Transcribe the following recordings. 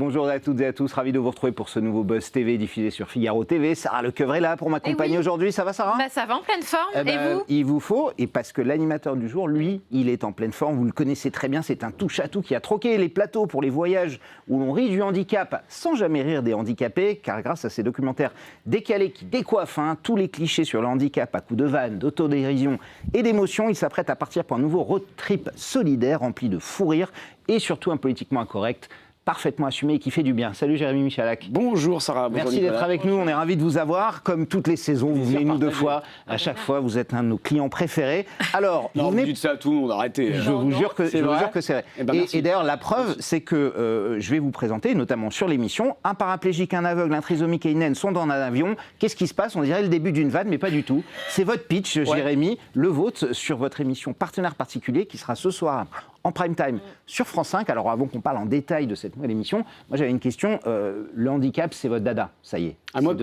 Bonjour à toutes et à tous, ravi de vous retrouver pour ce nouveau Buzz TV diffusé sur Figaro TV. Sarah Lecoeuvre est là pour m'accompagner aujourd'hui, ça va Sarah? Ça va en pleine forme, et vous? Il vous faut, et parce que l'animateur du jour, lui, il est en pleine forme, vous le connaissez très bien, c'est un touche-à-tout qui a troqué les plateaux pour les voyages où l'on rit du handicap sans jamais rire des handicapés, car grâce à ces documentaires décalés qui décoiffent tous les clichés sur le handicap à coups de vannes, d'autodérision et d'émotion, il s'apprête à partir pour un nouveau road trip solidaire rempli de fou rire et surtout un politiquement incorrect, parfaitement assumé et qui fait du bien. Salut Jérémy Michalak. Bonjour Sarah. Merci d'être avec nous, on est ravis de vous avoir. Comme toutes les saisons, vous venez nous 2 fois. À chaque fois, vous êtes un de nos clients préférés. Alors, non, vous dites ça à tout le monde, arrêtez. Je vous jure que c'est vrai. Et d'ailleurs, la preuve, c'est que je vais vous présenter, notamment sur l'émission, un paraplégique, un aveugle, un trisomique et une naine sont dans un avion. Qu'est-ce qui se passe? On dirait le début d'une vanne, mais pas du tout. C'est votre pitch, Jérémy, le vôtre, sur votre émission Partenaire particulier, qui sera ce soir en prime time sur France 5. Alors avant qu'on parle en détail de cette nouvelle émission, moi j'avais une question. Le handicap, c'est votre dada, ça y est. Moi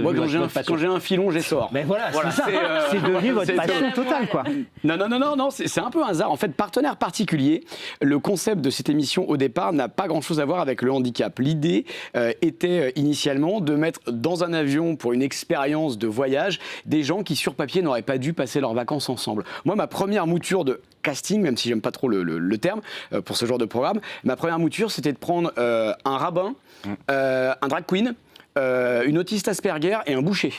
quand j'ai un filon, j'essore. Mais voilà, c'est devenu votre passion totale, quoi. Non, c'est un peu un hasard. En fait, Partenaire particulier, le concept de cette émission au départ n'a pas grand-chose à voir avec le handicap. L'idée était initialement de mettre dans un avion pour une expérience de voyage des gens qui sur papier n'auraient pas dû passer leurs vacances ensemble. Moi, ma première mouture de casting, même si j'aime pas trop le terme pour ce genre de programme, ma première mouture c'était de prendre un rabbin, un drag queen, une autiste Asperger et un boucher.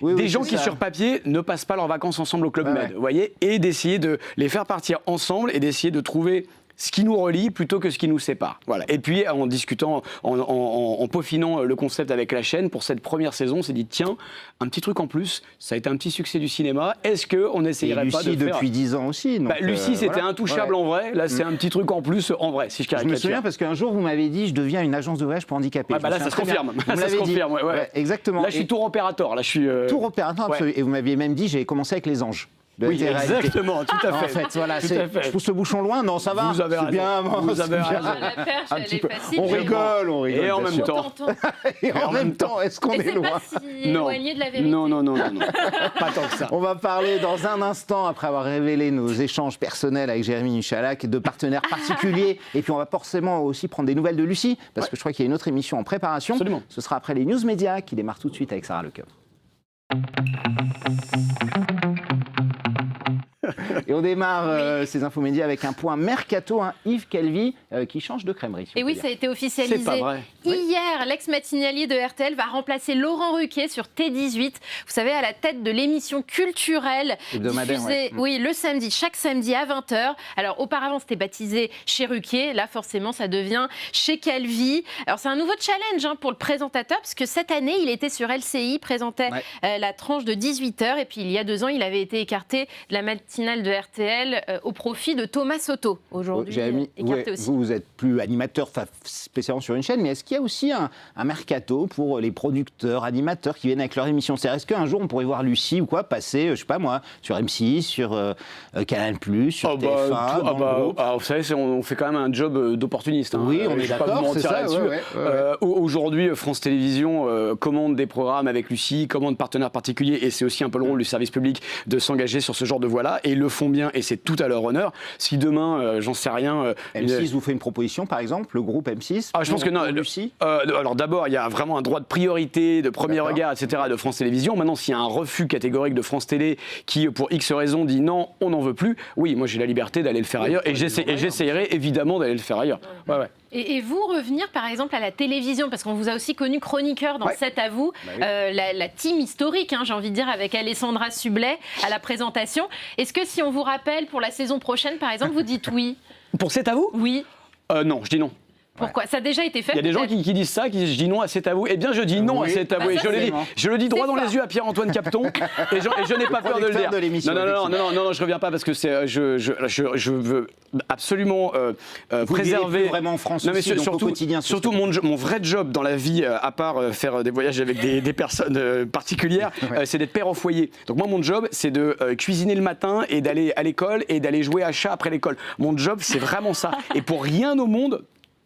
Des gens qui sur papier ne passent pas leurs vacances ensemble au Club Med, vous voyez, et d'essayer de les faire partir ensemble et d'essayer de trouver ce qui nous relie plutôt que ce qui nous sépare. Voilà. Et puis, en discutant, en peaufinant le concept avec la chaîne, pour cette première saison, on s'est dit, tiens, un petit truc en plus, ça a été un petit succès du cinéma, est-ce qu'on n'essayerait pas de faire... depuis 10 ans aussi. Donc Lucie, c'était intouchable en vrai, là, c'est un petit truc en plus en vrai, si je caricature. Je me souviens parce qu'un jour, vous m'avez dit, je deviens une agence de voyage pour handicapés. Là, ça se confirme. Ça se confirme, exactement. Là, je suis tour opérateur. Là, je suis... Tour opérateur, et vous m'aviez même dit, j'ai commencé avec les anges. Oui, exactement, tout à fait. En fait, voilà, je pousse le bouchon loin, non, ça va. Vous avez raison. Bien, vous avez raison. La perche, elle est facile. On rigole. Et en même temps. Et en même temps, est-ce qu'on est loin? Pas si éloigné de la vérité. Non. Pas tant que ça. On va parler dans un instant, après avoir révélé nos échanges personnels avec Jérémy Michalak, de partenaires particuliers. Et puis on va forcément aussi prendre des nouvelles de Lucie, parce que je crois qu'il y a une autre émission en préparation. Absolument. Ce sera après les news médias qui démarrent tout de suite avec Sarah Lecoeuvre. Et on démarre ces infos médias avec un point mercato, Yves Calvi qui change de crèmerie. Et oui, ça a été officialisé. C'est pas vrai. Hier, l'ex-matinalier de RTL va remplacer Laurent Ruquier sur T18. Vous savez, à la tête de l'émission culturelle diffusée le samedi, chaque samedi à 20h. Alors auparavant, c'était baptisé chez Ruquier. Là, forcément, ça devient chez Calvi. Alors c'est un nouveau challenge pour le présentateur, parce que cette année, il était sur LCI, présentait la tranche de 18h. Et puis il y a 2 ans, il avait été écarté de la matinale de RTL au profit de Thomas Soto. Aujourd'hui, écarté aussi. Vous êtes plus animateur spécialement sur une chaîne, mais est-ce qu'il y a aussi un mercato pour les producteurs, animateurs qui viennent avec leur émission? Est-ce qu'un jour on pourrait voir Lucie ou quoi passer, je sais pas moi, sur M6, sur Canal+, sur TF1 vous savez, on fait quand même un job d'opportuniste. Oui, on est d'accord, c'est ça. Aujourd'hui, France Télévisions commande des programmes avec Lucie, commande partenaires particuliers, et c'est aussi un peu le rôle du service public de s'engager sur ce genre de voie-là, et ils le font bien, et c'est tout à leur honneur. Si demain, j'en sais rien... M6 vous fait une proposition, par exemple, le groupe M6 je pense que non. Lucie alors d'abord, il y a vraiment un droit de priorité, de premier regard, etc. de France Télévisions. Maintenant, s'il y a un refus catégorique de France Télé qui, pour X raisons, dit non, on n'en veut plus, oui, moi j'ai la liberté d'aller le faire ailleurs, et j'essaierai évidemment d'aller le faire ailleurs. Et vous, revenir par exemple à la télévision, parce qu'on vous a aussi connu chroniqueur dans 7 à vous, la team historique, j'ai envie de dire, avec Alessandra Sublet à la présentation. Est-ce que si on vous rappelle pour la saison prochaine, par exemple, vous dites oui? Pour 7 à vous? Oui. Non, je dis non. Pourquoi? Ça a déjà été fait? Il y a des gens qui disent ça, qui disent je dis non à C'est à vous. Eh bien, je dis non à C'est à vous. Et je le dis droit dans les yeux à Pierre-Antoine Capton. et je n'ai pas peur de le dire. Non, je reviens pas parce que je veux absolument préserver. Plus vraiment en France aussi, surtout, au quotidien. Surtout mon vrai job dans la vie, à part faire des voyages avec des personnes particulières, c'est d'être père au foyer. Donc moi, mon job, c'est de cuisiner le matin et d'aller à l'école et d'aller jouer à chat après l'école. Mon job, c'est vraiment ça. Et pour rien au monde,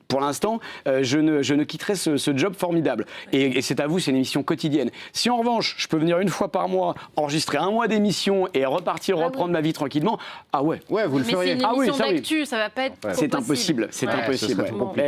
pour l'instant, je ne quitterai ce job formidable. Et c'est à vous, c'est une émission quotidienne. Si en revanche, je peux venir une fois par mois, enregistrer un mois d'émission et reprendre ma vie tranquillement, ah ouais. Ouais, vous le feriez. Mais c'est une émission d'actu, ça va pas être C'est impossible, c'est impossible.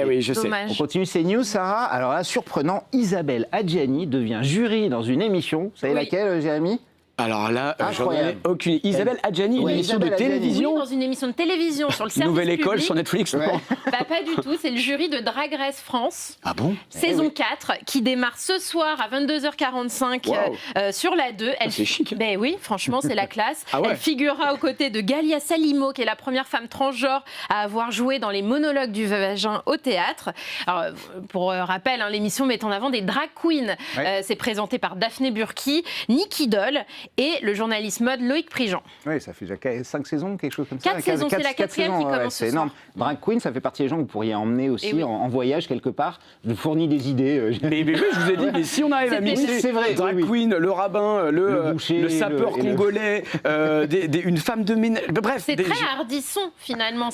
Oui, je sais. On continue ces news, Sarah. Alors là, surprenant, Isabelle Adjani devient jury dans une émission. Vous savez laquelle, Jérémy ? Alors là, j'en ai aucune. Isabelle Adjani, une émission de télévision. Oui, dans une émission de télévision sur le service Nouvelle public. école sur Netflix, non? Pas du tout, c'est le jury de Drag Race France. Ah bon? Saison 4, qui démarre ce soir à 22h45 sur la 2. C'est chic. Ben oui, franchement, c'est la classe. Ah ouais. Elle figurera aux côtés de Galia Salimo, qui est la première femme transgenre à avoir joué dans les monologues du vagin au théâtre. Alors, pour rappel, l'émission met en avant des drag queens. C'est présenté par Daphné Burki, Nicky Doll et le journaliste mode Loïc Prigent. Oui, ça fait déjà 5 saisons, quelque chose comme ça. 4 saisons, c'est la 4e qui commence ce soir. C'est énorme. Drag Queen, ça fait partie des gens que vous pourriez emmener aussi en voyage quelque part. Je vous fournis des idées. Mais oui, je vous ai dit, mais si on arrive à mixer Drag Queen, le rabbin, le boucher, le sapeur congolais, une femme de ménage, bref. C'est très Ardisson, finalement.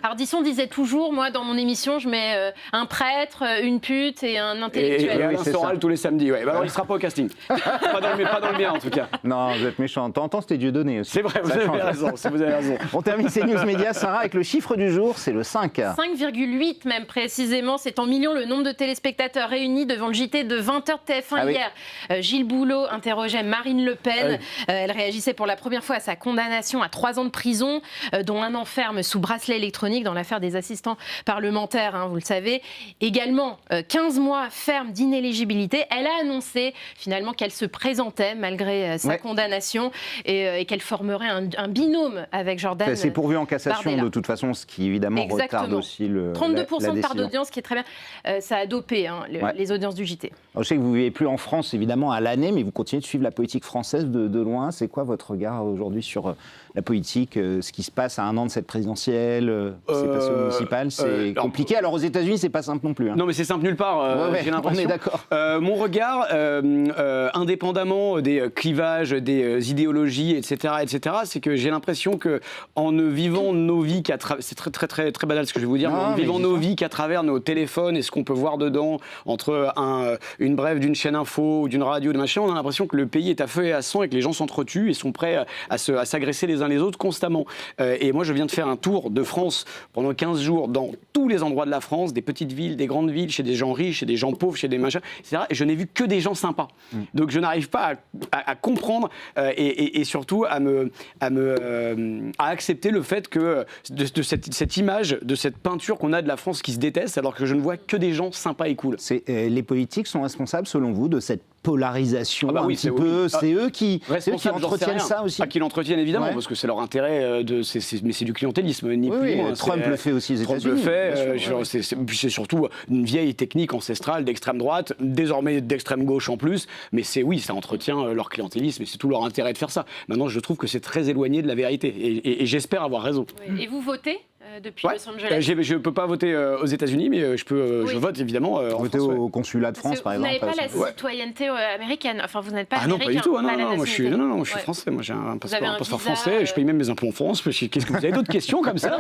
Ardisson disait toujours, moi, dans mon émission, je mets un prêtre, une pute et un intellectuel. Et Alain Soral tous les samedis, ouais. Bah alors, il ne sera pas au casting. pas dans le mien, en tout cas. Non, vous êtes méchant. De temps en temps, c'était Dieudonné aussi. C'est vrai, vous avez raison. On termine ces news médias, Sarah, avec le chiffre du jour, c'est le 5. 5,8 même précisément. C'est en millions le nombre de téléspectateurs réunis devant le JT de 20h de TF1 hier. Gilles Boulot interrogeait Marine Le Pen. Elle réagissait pour la première fois à sa condamnation à 3 ans de prison, dont 1 an ferme sous bracelet électronique dans l'affaire des assistants parlementaires, vous le savez. Également, 15 mois ferme d'inéligibilité. Elle a annoncé finalement qu'elle se présentait malgré sa condamnation et qu'elle formerait un binôme avec Jordan. C'est pourvu en cassation Bardella. De toute façon, ce qui évidemment retarde aussi 32% de part d'audience, qui est très bien. Ça a dopé les audiences du JT. Alors, je sais que vous ne vivez plus en France évidemment à l'année, mais vous continuez de suivre la politique française de loin. C'est quoi votre regard aujourd'hui sur la politique, ce qui se passe à 1 an de cette présidentielle, c'est passé au municipal, c'est compliqué. Alors aux États-Unis, c'est pas simple non plus. Non, mais c'est simple nulle part. J'ai l'impression. On est d'accord. Mon regard, indépendamment des clivages, des idéologies, etc., c'est que j'ai l'impression que en vivant nos vies c'est très banal ce que je vais vous dire, mais en vivant nos vies qu'à travers nos téléphones et ce qu'on peut voir dedans, entre une brève d'une chaîne info ou d'une radio, de machin, on a l'impression que le pays est à feu et à sang et que les gens s'entretuent et sont prêts à s'agresser les uns les autres constamment. Et moi, je viens de faire un tour de France pendant 15 jours dans tous les endroits de la France, des petites villes, des grandes villes, chez des gens riches, chez des gens pauvres, chez des machins, etc. Et je n'ai vu que des gens sympas. Donc je n'arrive pas à comprendre et surtout à accepter le fait que de cette image, de cette peinture qu'on a de la France qui se déteste, alors que je ne vois que des gens sympas et cool. Les politiques sont responsables, selon vous, de cette polarisation un petit peu. C'est eux qui entretiennent ça aussi. Qui l'entretiennent évidemment, parce que c'est leur intérêt. Mais c'est du clientélisme, ni plus ni moins. Trump le fait aussi aux États-Unis. Trump le fait. C'est surtout une vieille technique ancestrale d'extrême droite, désormais d'extrême gauche en plus. Mais ça entretient leur clientélisme et c'est tout leur intérêt de faire ça. Maintenant, je trouve que c'est très éloigné de la vérité et j'espère avoir raison. Et vous votez depuis Los Angeles? Je ne peux pas voter aux États-Unis, mais je vote évidemment en Votez France, au consulat de France, par exemple. Vous n'avez pas la citoyenneté américaine. Enfin, vous n'êtes pas américain. Non, pas du tout. Moi, je suis français. Moi, j'ai un passeport français. Je paye même mes impôts en France. Qu'est-ce que vous avez d'autres questions comme ça?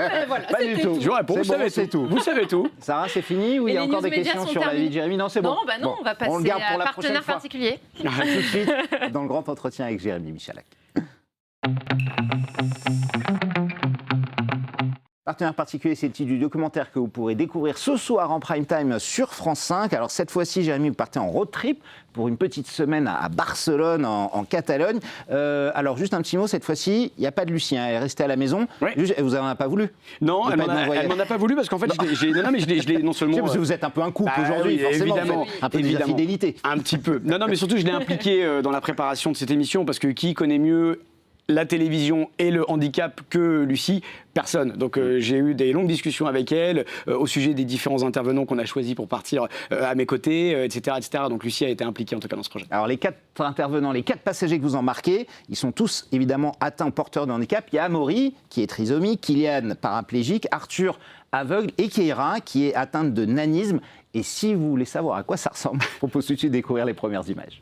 Pas du tout. Je vous réponds. Vous savez tout. Sarah, c'est fini ou il y a encore des questions sur la vie de Jérémy? Non, c'est bon. Non, on va passer à un partenaire particulier. Tout de suite, dans le grand entretien avec Jérémy Michalak. Partenaire particulier, c'est le titre du documentaire que vous pourrez découvrir ce soir en prime time sur France 5. Alors cette fois-ci, Jérémy, vous partez en road trip pour une petite semaine à Barcelone, en Catalogne. Alors juste un petit mot, cette fois-ci, il n'y a pas de Lucie, elle est restée à la maison. Juste, vous n'en avez pas voulu? Non, elle m'en a pas voulu parce qu'en fait, je l'ai non seulement... Parce que vous êtes un peu un couple aujourd'hui, forcément, évidemment, un peu de fidélité. Un petit peu. Non, mais surtout, je l'ai impliqué dans la préparation de cette émission parce que qui connaît mieux la télévision et le handicap que Lucie? Personne. Donc j'ai eu des longues discussions avec elle au sujet des différents intervenants qu'on a choisis pour partir à mes côtés, etc., etc. Donc Lucie a été impliquée en tout cas dans ce projet. Alors les 4 intervenants, les 4 passagers que vous embarquez, ils sont tous évidemment atteints, porteurs de handicap. Il y a Amaury qui est trisomique, Kylian paraplégique, Arthur aveugle et Keira qui est atteinte de nanisme. Et si vous voulez savoir à quoi ça ressemble, je propose tout de suite de découvrir les premières images.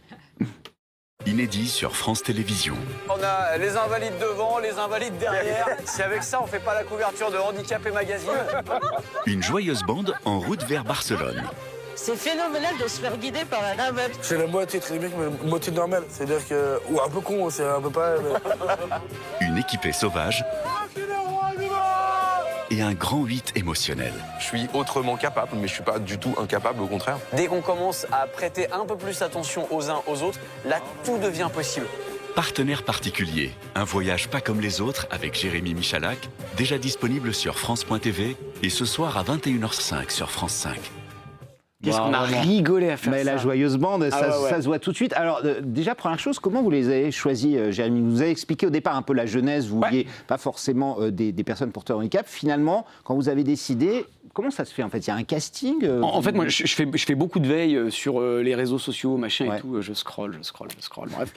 Inédit sur France Télévisions. On a les invalides devant, les invalides derrière. Si avec ça on fait pas la couverture de Handicapé Magazine. Une joyeuse bande en route vers Barcelone. C'est phénoménal de se faire guider par un aveugle. C'est la moitié très bien, mais moitié normale. C'est-à-dire que... Ou un peu con, c'est un peu pas... Une équipée sauvage. Et un grand 8 émotionnel. Je suis autrement capable, mais je suis pas du tout incapable, au contraire. Dès qu'on commence à prêter un peu plus attention aux uns aux autres, là tout devient possible. Partenaire particulier, un voyage pas comme les autres avec Jérémy Michalak, déjà disponible sur France.tv et ce soir à 21h05 sur France 5. Qu'est-ce qu'on a vraiment rigolé à faire Mais ça. la joyeuse bande, Ah ça, ouais. ça se voit tout de suite. Alors déjà, première chose, comment vous les avez choisis, Jérémy? Vous avez expliqué au départ un peu la genèse, vous vouliez pas forcément des personnes porteurs de handicap. Finalement, quand vous avez décidé, comment ça se fait en fait? Il y a un casting En fait, moi, je fais beaucoup de veille sur les réseaux sociaux, machin Ouais. et tout. Je scrolle. Bref,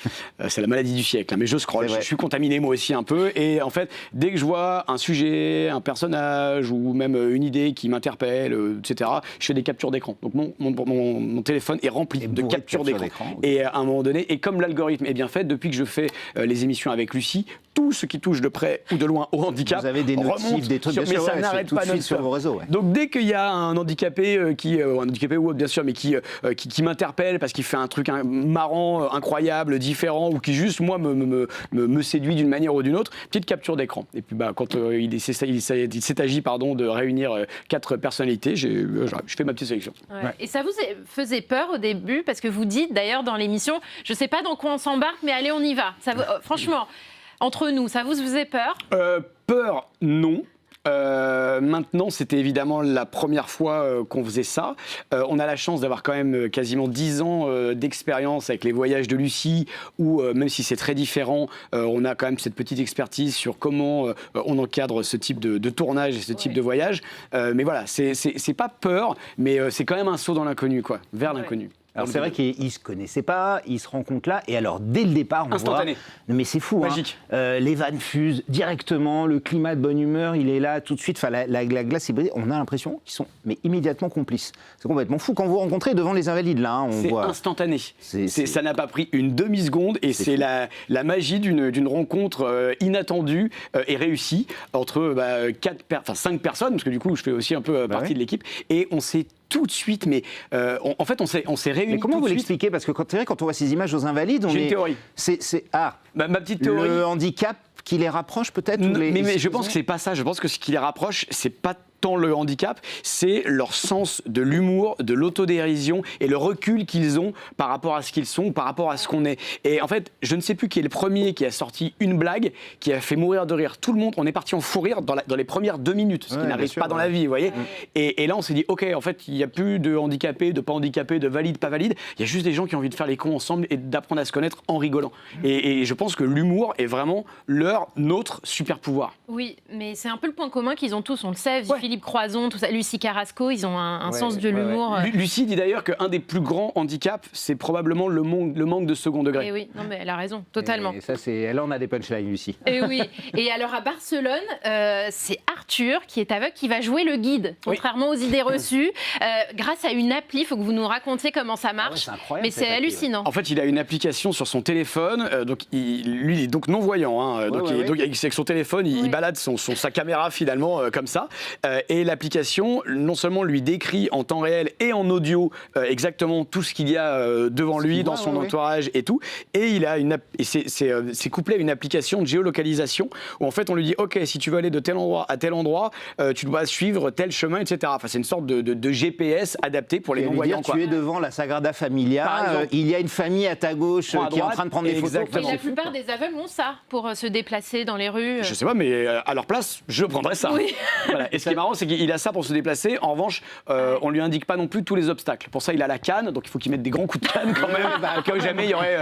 c'est la maladie du siècle. Hein, mais je scrolle. Je suis contaminé moi aussi un peu. Et en fait, dès que je vois un sujet, un personnage ou même une idée qui m'interpelle, etc., je fais des captures d'écran. Donc mon téléphone est rempli de captures d'écran. Okay. Et à un moment donné, et comme l'algorithme est bien fait, depuis que je fais les émissions avec Lucie, tout ce qui touche de près ou de loin au handicap, Vous avez des notifs, des trucs, mais bien sûr, ça n'arrête tout de pas suite sur non-stop. vos réseaux. Ouais. Donc dès qu'il y a un handicapé un handicapé ou autre bien sûr, mais qui m'interpelle parce qu'il fait un truc marrant, incroyable, différent, ou qui juste moi me séduit d'une manière ou d'une autre, petite capture d'écran. Et puis quand il s'est agi de réunir 4 personnalités, je fais ma petite sélection. Ouais. Et ça vous faisait peur au début parce que vous dites d'ailleurs dans l'émission, je sais pas dans quoi on s'embarque, mais allez on y va. Ça franchement, entre nous, ça vous faisait peur? Peur, non. Maintenant, c'était évidemment la première fois qu'on faisait ça. On a la chance d'avoir quand même quasiment 10 ans d'expérience avec les voyages de Lucie, où même si c'est très différent, on a quand même cette petite expertise sur comment on encadre ce type de tournage et ce type de voyage. Mais voilà, c'est pas peur, mais c'est quand même un saut dans l'inconnu, quoi, vers l'inconnu. Alors c'est vrai qu'ils ne se connaissaient pas, ils se rencontrent là, et alors dès le départ, on Instantané. voit... Mais c'est fou, Magique. Les vannes fusent directement, le climat de bonne humeur, il est là tout de suite, enfin, la glace est brisée, on a l'impression qu'ils sont immédiatement complices. C'est complètement fou. Quand vous rencontrez devant les Invalides, là, on c'est voit... instantané. Ça n'a pas pris une demi-seconde, et c'est la magie d'une rencontre inattendue et réussie entre 5 personnes, parce que du coup, je fais aussi un peu partie de l'équipe, et on s'est tout de suite, mais en fait, on s'est réunis. Mais comment vous l'expliquez? Parce que quand on voit ces images aux Invalides, J'ai une théorie. Ma petite théorie. Le handicap qui les rapproche peut-être Mais je pense que c'est pas ça. Je pense que ce qui les rapproche, c'est pas tant le handicap, c'est leur sens de l'humour, de l'autodérision et le recul qu'ils ont par rapport à ce qu'ils sont, par rapport à ce qu'on est. Et en fait, je ne sais plus qui est le premier qui a sorti une blague qui a fait mourir de rire tout le monde. On est parti en fou rire dans les premières 2 minutes, ce qui n'arrive pas dans la vie, vous voyez. Et là, on s'est dit, ok, en fait, il n'y a plus de handicapés, de pas handicapés, de valides, pas valides. Il y a juste des gens qui ont envie de faire les cons ensemble et d'apprendre à se connaître en rigolant. Et je pense que l'humour est vraiment notre super pouvoir. Oui, mais c'est un peu le point commun qu'ils ont tous, on le sait, Philippe Croison, tout ça, Lucie Carrasco, ils ont un sens de l'humour. Lucie dit d'ailleurs qu'un des plus grands handicaps, c'est probablement le manque de second degré. Et oui, non mais elle a raison, totalement. Et ça, là, on a des punchlines, Lucie. Et oui. Et alors à Barcelone, c'est Arthur qui est aveugle qui va jouer le guide, contrairement aux idées reçues, grâce à une appli. Il faut que vous nous racontiez comment ça marche. C'est incroyable. Mais c'est hallucinant. En fait, il a une application sur son téléphone. Donc, lui, il est donc non-voyant. Hein, donc, avec son téléphone, il balade sa caméra finalement comme ça. Et l'application, non seulement lui décrit en temps réel et en audio exactement tout ce qu'il y a devant lui, dans son entourage et tout. Et il a c'est couplé à une application de géolocalisation où en fait on lui dit ok, si tu veux aller de tel endroit à tel endroit, tu dois suivre tel chemin, etc. Enfin, c'est une sorte de GPS adapté pour les non-voyants. Tu es devant la Sagrada Familia, il y a une famille à ta gauche qui est en train de prendre des photos. Et la plupart des aveugles ont ça pour se déplacer dans les rues. Je sais pas, mais à leur place, je prendrais ça. Oui. Voilà. Et ce qui est marrant, c'est qu'il a ça pour se déplacer. En revanche, on lui indique pas non plus tous les obstacles. Pour ça, il a la canne, donc il faut qu'il mette des grands coups de canne quand même, au cas où jamais il y aurait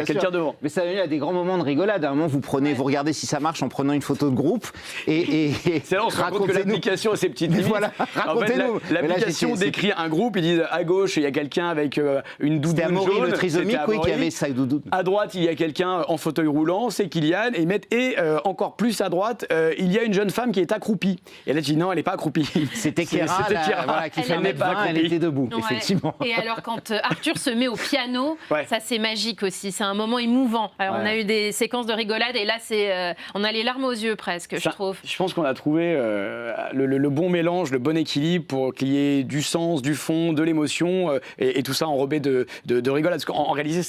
quelqu'un devant. Mais ça a à des grands moments de rigolade. À un moment, vous regardez si ça marche en prenant une photo de groupe. C'est là on se rend compte que l'application a ses petites limites. Voilà, racontez-nous. L'application décrit un groupe, ils disent à gauche, il y a quelqu'un avec une doudoune jaune. Amaury, le trisomique, qui avait sa doudoune. À droite, il y a quelqu'un en fauteuil roulant, c'est Kylian. Et encore plus à droite, il y a une jeune femme qui est accroupie. Et là, tu dis non, elle pas accroupie. C'était Kéra, voilà, qui fait le pas vin, elle était debout, Ouais. effectivement. Et alors, quand Arthur se met au piano, Ouais. ça c'est magique aussi. C'est un moment émouvant. Alors, on a eu des séquences de rigolade et là, on a les larmes aux yeux presque, je trouve. Je pense qu'on a trouvé le bon mélange, le bon équilibre pour qu'il y ait du sens, du fond, de l'émotion et tout ça enrobé de rigolade. Parce qu'en réalité,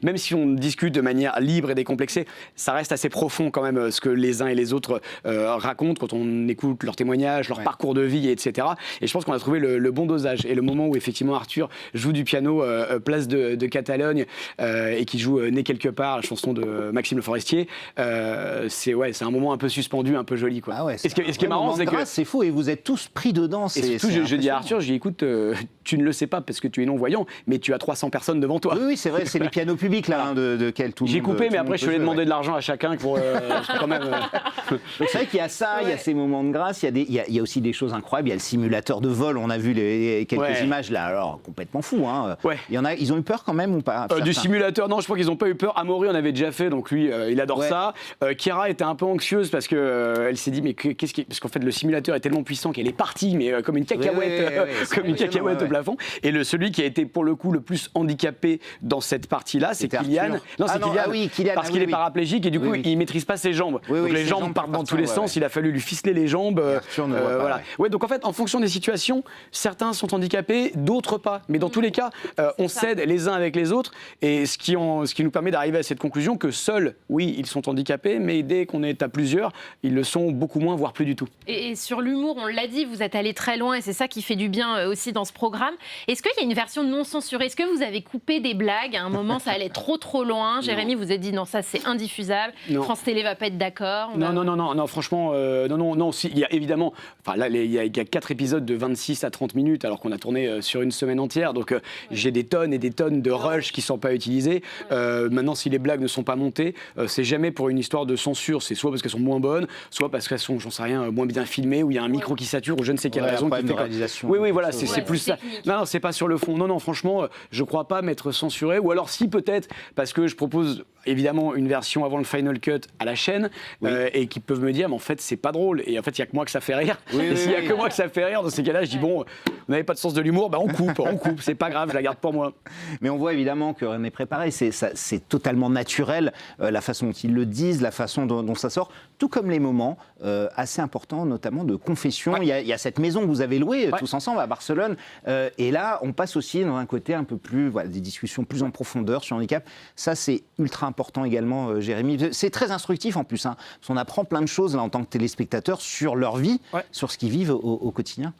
même si on discute de manière libre et décomplexée, ça reste assez profond quand même ce que les uns et les autres racontent quand on écoute leurs témoignages, leur parcours de vie, etc. Et je pense qu'on a trouvé le bon dosage. Et le moment où effectivement Arthur joue du piano place de Catalogne et qui joue Né quelque part, la chanson de Maxime Le Forestier, c'est un moment un peu suspendu, un peu joli, quoi. Ah ouais, et ce qui est marrant, c'est que c'est fou et vous êtes tous pris dedans. et surtout, je dis à Arthur, je dis écoute, tu ne le sais pas parce que tu es non-voyant, mais tu as 300 personnes devant toi. Oui, c'est vrai, c'est les pianos publics là, de quel tout le J'ai monde. coupé, tout mais le après monde je peut lui ai jouer, demandé ouais. de l'argent à chacun pour quand même. Donc c'est vrai qu'il y a ça, il y a ces moments de grâce, il y a aussi des choses incroyables. Il y a le simulateur de vol, on a vu quelques images là, alors complètement fou. Hein. Ouais. Ils ont eu peur quand même ou pas Du simulateur, non, je crois qu'ils n'ont pas eu peur. Amaury en avait déjà fait, donc lui, il adore ça. Kéra était un peu anxieuse parce que elle s'est dit mais parce qu'en fait le simulateur est tellement puissant qu'elle est partie, mais comme une cacahuète, comme une cacahuète au plafond. Et celui qui a été pour le coup le plus handicapé dans cette partie-là, c'est Kylian. Non, c'est Kylian, parce qu'il est paraplégique et du coup il maîtrise pas ses jambes. Donc les jambes partent dans tous les sens. Il a fallu lui ficeler les jambes. Arthur ne voit pas, voilà. Ouais, donc en fait, en fonction des situations, certains sont handicapés, d'autres pas. Mais dans tous les cas, on s'aide les uns avec les autres. Et ce qui nous permet d'arriver à cette conclusion que seuls, oui, ils sont handicapés, mais dès qu'on est à plusieurs, ils le sont beaucoup moins, voire plus du tout. Et sur l'humour, on l'a dit, vous êtes allé très loin et c'est ça qui fait du bien aussi dans ce programme. Est-ce qu'il y a une version non censurée? Est-ce que vous avez coupé des blagues? À un moment, ça allait trop loin. Jérémy, vous avez dit non, ça c'est indiffusable. Non. France Télé va pas être d'accord. Non, franchement, non. Si, il y a évidemment, enfin là, il y a 4 épisodes de 26 à 30 minutes, alors qu'on a tourné sur une semaine entière. Donc j'ai des tonnes et des tonnes de rushs qui sont pas utilisés. Maintenant, si les blagues ne sont pas montées, c'est jamais pour une histoire de censure. C'est soit parce qu'elles sont moins bonnes, soit parce qu'elles sont, j'en sais rien, moins bien filmées, ou il y a un micro qui sature, ou je ne sais quelle raison qui fait réalisation. Oui, voilà, c'est plus ça. Non, c'est pas sur le fond. Non, franchement, je crois pas m'être censuré. Ou alors si peut-être parce que je propose évidemment une version avant le Final Cut à la chaîne et qui peuvent me dire mais en fait c'est pas drôle et en fait il y a que moi que ça fait rire. Et s'il y a que moi que ça fait rire, dans ces cas-là je dis bon, vous n'avez pas de sens de l'humour, on coupe, c'est pas grave, je la garde pour moi. Mais on voit évidemment que rien n'est préparé, c'est totalement naturel, la façon dont ils le disent, la façon dont ça sort, tout comme les moments assez importants, notamment de confession. Il y a cette maison que vous avez louée tous ensemble à Barcelone, et là on passe aussi dans un côté un peu plus, des discussions plus en profondeur sur le handicap. Ça c'est ultra important également, Jérémy. C'est très instructif en plus, hein, parce qu'on apprend plein de choses là en tant que téléspectateur sur leur vie, sur ce qu'ils vivent au quotidien.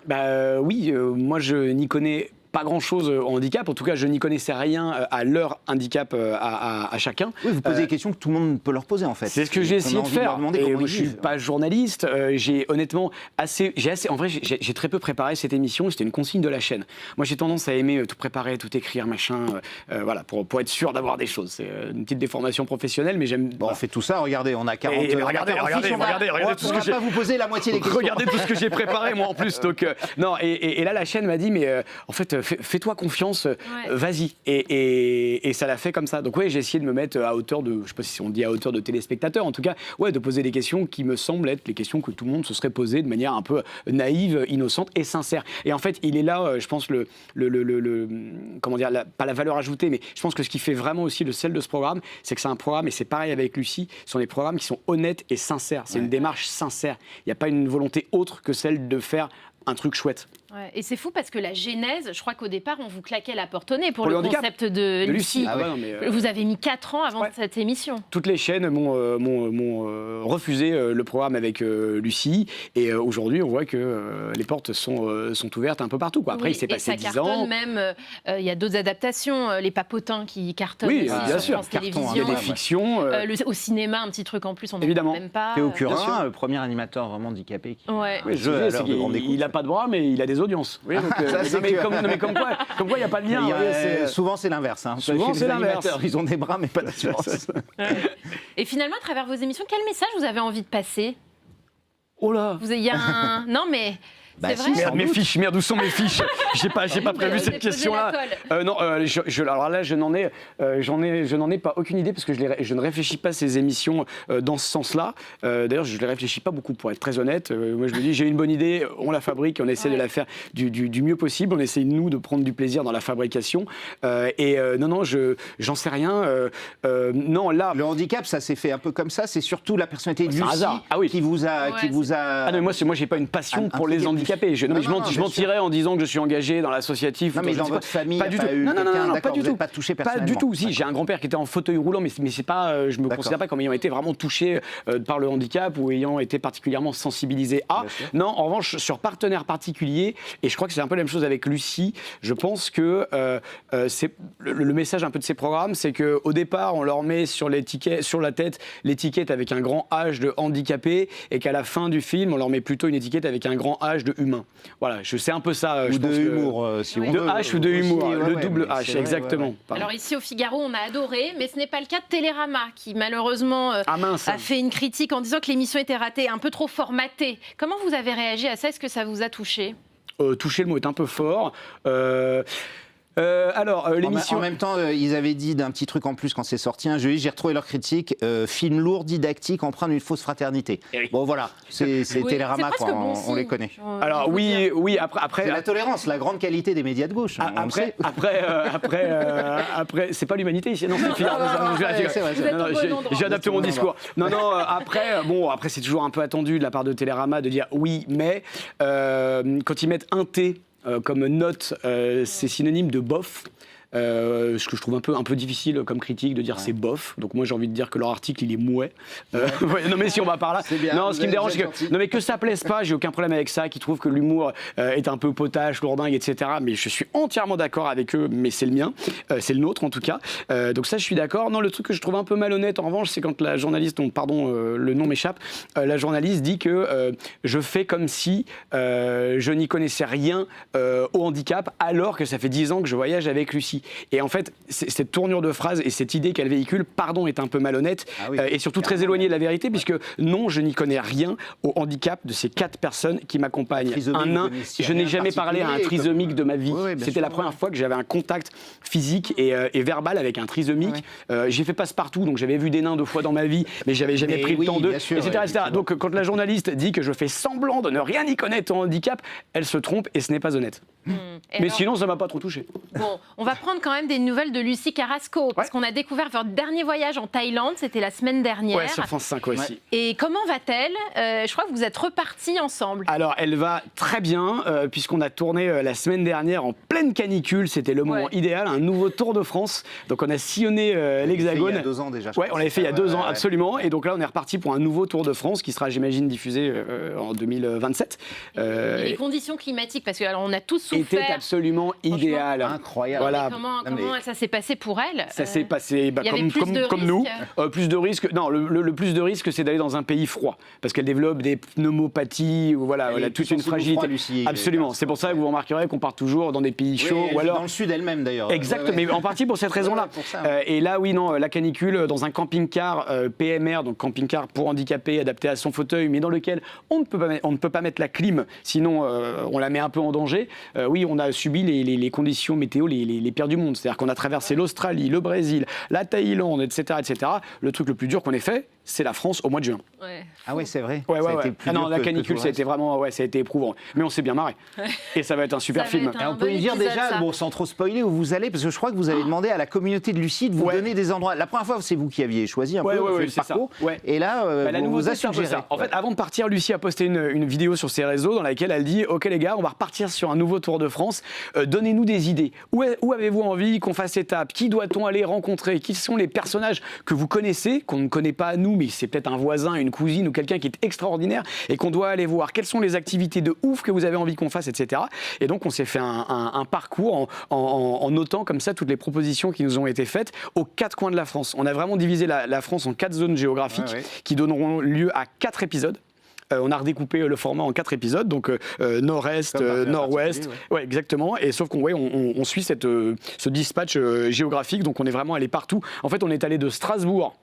Oui, moi je n'y connais pas grand-chose au handicap. En tout cas, je n'y connaissais rien à leur handicap à chacun. Oui, vous posez des questions que tout le monde peut leur poser en fait. C'est ce que j'ai essayé de faire. Et moi, je ne suis pas journaliste. J'ai honnêtement en vrai, j'ai très peu préparé cette émission. C'était une consigne de la chaîne. Moi, j'ai tendance à aimer tout préparer, tout écrire, machin. Voilà, pour être sûr d'avoir des choses. C'est une petite déformation professionnelle, mais j'aime. Bon, on fait tout ça. Regardez, on a 40. Regardez tout ce que j'ai. Pas vous poser la moitié des questions. Regardez tout ce que j'ai préparé moi en plus. Donc non. Et là, la chaîne m'a dit mais en fait. Fais-toi confiance, vas-y. Et ça l'a fait comme ça. Donc j'ai essayé de me mettre à hauteur de, je sais pas si on dit à hauteur de téléspectateur, en tout cas, de poser des questions qui me semblent être les questions que tout le monde se serait posées de manière un peu naïve, innocente et sincère. Et en fait, il est là, je pense, comment dire, pas la valeur ajoutée, mais je pense que ce qui fait vraiment aussi le sel de ce programme, c'est que c'est un programme, et c'est pareil avec Lucie, ce sont des programmes qui sont honnêtes et sincères. C'est une démarche sincère. Il n'y a pas une volonté autre que celle de faire un truc chouette. Ouais, et c'est fou parce que la genèse, je crois qu'au départ, on vous claquait la porte au nez pour le concept de Lucie. Vous avez mis 4 ans avant cette émission. Toutes les chaînes m'ont refusé le programme avec Lucie. Et aujourd'hui, on voit que les portes sont ouvertes un peu partout. Après, il s'est passé 10 ans. Même, il y a d'autres adaptations, Les Papotins qui cartonnent aussi bien sur sûr. France Télévisions. Il y a des fictions. Au cinéma, un petit truc en plus, on n'en parle même pas. Théo Curin, le premier animateur vraiment handicapé. Il n'a pas de bras, mais il a des audiences. Oui, donc, mais comme quoi, il n'y a pas de lien. Souvent, c'est l'inverse. Hein. Souvent, c'est l'inverse. Ils ont des bras, mais pas d'assurance. Et finalement, à travers vos émissions, quel message vous avez envie de passer? Oh là. Il y a un... Non, mais C'est vrai ? Merde, mes fiches, merde, où sont mes fiches? J'ai pas prévu cette question-là. Non, alors là, je n'en ai pas aucune idée parce que je ne réfléchis pas à ces émissions dans ce sens-là. D'ailleurs, je ne les réfléchis pas beaucoup, pour être très honnête. Moi, je me dis, j'ai une bonne idée, on la fabrique, on essaie de la faire du mieux possible. On essaie, nous, de prendre du plaisir dans la fabrication. Non, j'en sais rien. Non, là... Le handicap, ça s'est fait un peu comme ça. C'est surtout la personnalité de Lucie qui vous a... Ah non, moi, j'ai pas une passion pour les handicapés. Je mentirais en disant que je suis engagé dans l'associatif. Non, mais dans votre famille, pas du tout. Non, pas du tout. Pas touché personnellement. Pas du tout. Si, j'ai un grand-père qui était en fauteuil roulant, mais c'est pas, je me considère pas comme ayant été vraiment touché par le handicap ou ayant été particulièrement sensibilisé à. Non, en revanche, sur partenaire particulier, et je crois que c'est un peu la même chose avec Lucie, je pense que c'est le message un peu de ces programmes, c'est qu'au départ, on leur met sur la tête l'étiquette avec un grand H de handicapé, et qu'à la fin du film, on leur met plutôt une étiquette avec un grand H de humain. Voilà, c'est un peu ça. Ou de humour, si on veut. De H ou de humour, le double H, exactement. Alors ici au Figaro, on a adoré, mais ce n'est pas le cas de Télérama, qui malheureusement a fait une critique en disant que l'émission était ratée, un peu trop formatée. Comment vous avez réagi à ça? Est-ce que ça vous a touché? Toucher, le mot est un peu fort. Alors, l'émission... En même temps, ils avaient dit d'un petit truc en plus quand c'est sorti, j'ai retrouvé leur critique, film lourd, didactique, empreint d'une fausse fraternité. Bon voilà, c'est Télérama, quoi, on les connaît. Alors oui, après... C'est la tolérance, la grande qualité des médias de gauche. Après, c'est pas l'humanité ici, non, j'ai adapté mon discours. Non, après c'est toujours un peu attendu de la part de Télérama de dire oui, mais quand ils mettent un T comme note, c'est synonyme de bof. Ce que je trouve un peu difficile comme critique de dire c'est bof. Donc moi j'ai envie de dire que leur article il est mouais. Non mais si on va par là. Bien, non, ce qui me dérange c'est que ça plaise pas, j'ai aucun problème avec ça, qui trouvent que l'humour est un peu potache, lourdingue, etc. Mais je suis entièrement d'accord avec eux, mais c'est le mien, c'est le nôtre en tout cas. Donc ça je suis d'accord. Non, le truc que je trouve un peu malhonnête en revanche, c'est quand la journaliste, le nom m'échappe, la journaliste dit que je fais comme si je n'y connaissais rien au handicap, alors que ça fait 10 ans que je voyage avec Lucie. Et en fait, cette tournure de phrase et cette idée qu'elle véhicule, pardon, est un peu malhonnête et surtout très éloignée de la vérité, puisque non, je n'y connais rien au handicap de ces 4 personnes qui m'accompagnent. Un nain, je n'ai jamais parlé à un trisomique de ma vie. C'était la première fois que j'avais un contact physique et verbal avec un trisomique. J'ai fait passe-partout, donc j'avais vu des nains 2 fois dans ma vie, mais j'avais jamais pris le temps d'eux, etc. Donc quand la journaliste dit que je fais semblant de ne rien y connaître au handicap, elle se trompe et ce n'est pas honnête. Mais sinon, ça m'a pas trop touché. Bon, on va prendre quand même des nouvelles de Lucie Carrasco, parce qu'on a découvert votre dernier voyage en Thaïlande, c'était la semaine dernière. Ouais, sur France 5 aussi. Et comment va-t-elle? Je crois que vous êtes repartis ensemble. Alors, elle va très bien, puisqu'on a tourné la semaine dernière en pleine canicule, c'était le moment idéal, un nouveau Tour de France. Donc on a sillonné l'Hexagone. Il y a 2 ans déjà. Ouais, on l'avait fait il y a 2 ans, absolument. Et donc là, on est reparti pour un nouveau Tour de France qui sera, j'imagine, diffusé en 2027. Et les conditions climatiques, parce qu'on a tous souffert. Était absolument idéal. Incroyable. Voilà. Comment ça s'est passé pour elle? Ça s'est passé comme nous. Plus de risques. Non, le plus de risques, c'est d'aller dans un pays froid, parce qu'elle développe des pneumopathies, voilà, toute une fragilité. Absolument. C'est pour ça que vous remarquerez qu'on part toujours dans des pays chauds, ou alors dans le sud elle-même d'ailleurs. Exact, mais en partie pour cette raison-là. Et là, oui, non, la canicule dans un camping-car PMR, donc camping-car pour handicapés, adapté à son fauteuil, mais dans lequel on ne peut pas mettre la clim, sinon on la met un peu en danger. Oui, on a subi les conditions météo les pires du monde. C'est-à-dire qu'on a traversé l'Australie, le Brésil, la Thaïlande, etc., etc. Le truc le plus dur qu'on ait fait, c'est la France au mois de juin. Ah ouais, c'est vrai. La canicule, ça a été vraiment, ça a été éprouvant. Mais on s'est bien marré. Et ça va être un super film. Et on peut lui dire déjà, sans trop spoiler, où vous allez, parce que je crois que vous avez demandé à la communauté de Lucie de vous donner des endroits. La première fois, c'est vous qui aviez choisi un peu le parcours. Et là, vous vous a suggéré. En fait, avant de partir, Lucie a posté une vidéo sur ses réseaux dans laquelle elle dit « Ok les gars, on va repartir sur un nouveau Tour de France. Donnez-nous des idées. Où avez-vous envie qu'on fasse étape? Qui doit-on aller rencontrer? Qui sont les personnages que vous connaissez, qu'on ne connaît pas nous, mais c'est peut-être un voisin, une cousine ou quelqu'un qui est extraordinaire et qu'on doit aller voir? Quelles sont les activités de ouf que vous avez envie qu'on fasse, etc. » Et donc on s'est fait un parcours en notant comme ça toutes les propositions qui nous ont été faites aux 4 coins de la France. On a vraiment divisé la France en 4 zones géographiques qui donneront lieu à 4 épisodes. On a redécoupé le format en 4 épisodes, donc nord-est, nord-ouest, exactement. Et sauf qu'on suit ce dispatch géographique, donc on est vraiment allé partout. En fait, on est allé de Strasbourg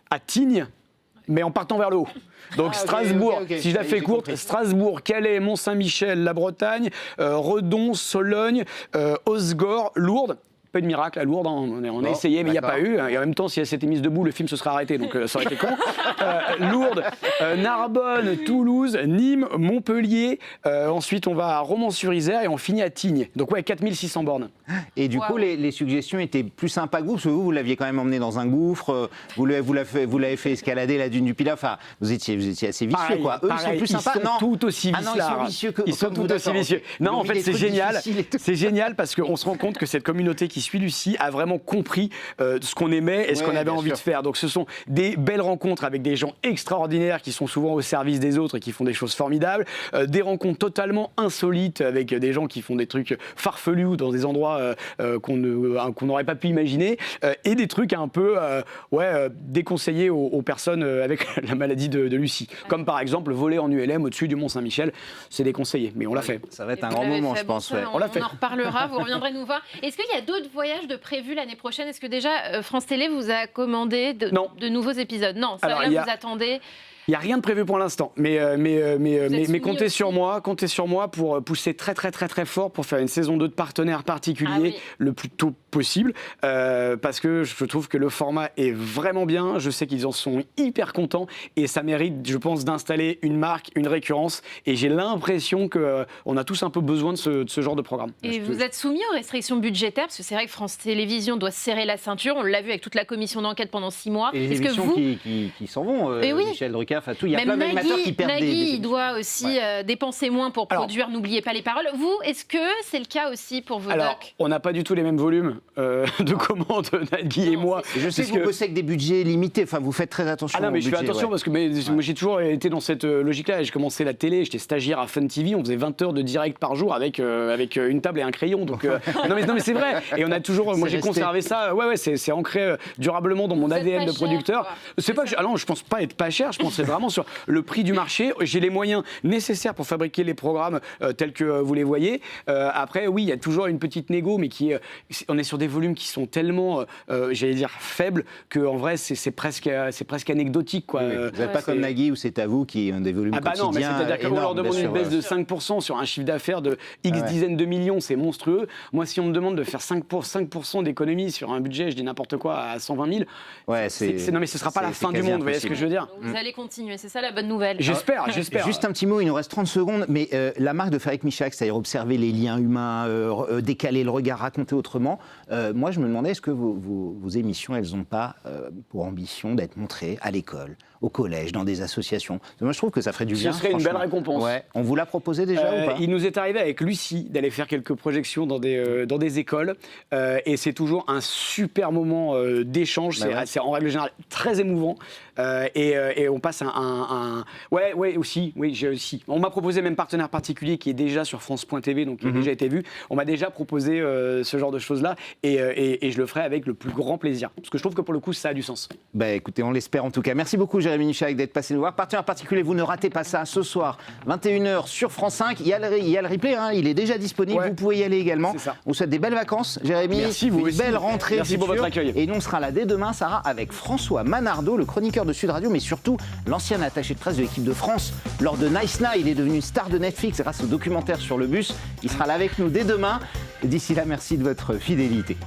à Tignes, mais en partant vers le haut. Donc Strasbourg, ok. si je la fais courte, compris. Strasbourg, Calais, Mont-Saint-Michel, la Bretagne, Redon, Sologne, Osgore, Lourdes. Peu de miracle à Lourdes, on a essayé, mais il n'y a pas eu. Et en même temps, si elle s'était mise debout, le film se serait arrêté, donc ça aurait été con. Lourdes, Narbonne, Toulouse, Nîmes, Montpellier. Ensuite, on va à Romans-sur-Isère et on finit à Tignes. Donc ouais, 4600 bornes. Et du coup, les suggestions étaient plus sympas que vous, parce que vous l'aviez quand même emmené dans un gouffre, vous l'avez fait escalader la dune du Pilat, enfin, vous étiez assez vicieux, Pareil, quoi. Eux, ils sont plus sympas. Ils sont tout aussi Ah non, ils vicieux. sont vicieux que Ils sont comme tout vous, aussi d'accord, vicieux. ok. Non, Ils ont en mis fait, des c'est trucs génial. difficiles et tout. C'est génial parce qu'on se rend compte que cette communauté qui suit Lucie a vraiment compris ce qu'on aimait et ce Ouais, qu'on avait bien envie sûr. de faire. Donc, ce sont des belles rencontres avec des gens extraordinaires qui sont souvent au service des autres et qui font des choses formidables. Des rencontres totalement insolites avec des gens qui font des trucs farfelus ou dans des endroits qu'on n'aurait pas pu imaginer. Et des trucs un peu déconseillés aux personnes avec la maladie de Lucie. Comme par exemple voler en ULM au-dessus du Mont-Saint-Michel. C'est déconseillé, mais on l'a fait. Ça va être Et un vous grand l'avez moment, fait, je pense. bon, ça, ouais. On l'a fait. en reparlera, vous reviendrez nous voir. Est-ce qu'il y a d'autres voyages de prévus l'année prochaine? Est-ce que déjà France Télé vous a commandé Non. de nouveaux épisodes? Non, ça Alors, là, il y a- vous attendez. Il n'y a rien de prévu pour l'instant, mais soumis comptez aussi. sur moi pour pousser très très très très fort pour faire une saison 2 de partenaires particuliers Ah oui. le plus tôt possible, parce que je trouve que le format est vraiment bien, je sais qu'ils en sont hyper contents et ça mérite, je pense, d'installer une marque, une récurrence, et j'ai l'impression qu'on a tous un peu besoin de ce genre de programme. Et vous êtes soumis aux restrictions budgétaires, parce que c'est vrai que France Télévisions doit serrer la ceinture, on l'a vu avec toute la commission d'enquête pendant 6 mois. Et les Est-ce que émissions vous... qui s'en vont, Eh oui. Michel Drucker, enfin tout, il y a Même plein d'animateurs qui perdent Nagui, des il doit aussi dépenser moins pour Alors- produire, n'oubliez pas les paroles. Vous, est-ce que c'est le cas aussi pour vos Alors, docs? on n'a pas du tout les mêmes volumes de commandes, Nagui et moi. Et je sais parce que vous bossez avec des budgets limités, enfin vous faites très attention. Ah non, mais au je fais budget, attention ouais. parce que moi j'ai toujours été dans cette logique-là. Et j'ai commencé la télé, j'étais stagiaire à Fun TV, on faisait 20 heures de direct par jour avec une table et un crayon. Donc, non mais c'est vrai. Et on a toujours, moi C'est j'ai resté. conservé ça. Ouais, c'est ancré durablement dans mon Vous êtes ADN pas de cher, producteur. quoi. C'est pas que ah non, je pense pas être pas cher. Je pense que c'est vraiment sur le prix du marché. J'ai les moyens nécessaires pour fabriquer les programmes tels que vous les voyez. Après, oui, il y a toujours une petite négo, mais on est sur des volumes qui sont tellement, j'allais dire, faibles que en vrai c'est presque anecdotique, quoi. Oui, vous n'êtes pas c'est- comme Nagui ou C'est à vous qui ont des volumes Ah bah non, mais quotidiens c'est-à-dire qu'on leur énormes, demande bien une sûr, baisse ouais. de 5% sur un chiffre d'affaires de X Ah ouais. dizaines de millions, c'est monstrueux. Moi, si on me demande de faire 5% d'économie sur un budget, je dis n'importe quoi, à 120 000, Ouais, non mais ce sera pas la fin du quasi monde, vous voyez ce que je veux dire? Vous allez continuer, c'est ça la bonne nouvelle. J'espère. Juste un petit mot, il nous reste 30 secondes, mais la marque de Frédéric Michalak, c'est-à-dire observer les liens humains, décaler le regard, raconter autrement, moi je me demandais, est-ce que vos émissions, elles n'ont pas pour ambition d'être montrées à l'école, au collège, dans des associations? Moi je trouve que ça ferait du Ce bien. serait une belle franchement. récompense. Ouais. On vous l'a proposé déjà ou pas? Il nous est arrivé avec Lucie d'aller faire quelques projections dans des écoles et c'est toujours un super moment d'échange. Bah ouais. C'est en règle générale très émouvant et on passe ouais aussi. On m'a proposé même partenaire particulier qui est déjà sur France.tv, donc qui a déjà été vu. On m'a déjà proposé ce genre de choses-là et je le ferai avec le plus grand plaisir parce que je trouve que pour le coup ça a du sens. Bah écoutez, on l'espère en tout cas. Merci beaucoup Jérémy Michalak d'être passé nous voir. Partenaire particulier, vous ne ratez pas ça ce soir, 21h sur France 5. Il y a le replay, hein, il est déjà disponible, Ouais. vous pouvez y aller également. C'est ça. On vous souhaite des belles vacances, Jérémy. Merci, vous une aussi. belle rentrée. Merci pour future. votre accueil. Et nous on sera là dès demain, Sarah, avec François Manardo, le chroniqueur de Sud Radio, mais surtout l'ancien attaché de presse de l'équipe de France. Lors de Nice Night, il est devenu star de Netflix grâce au documentaire sur le bus. Il sera là avec nous dès demain. D'ici là, merci de votre fidélité.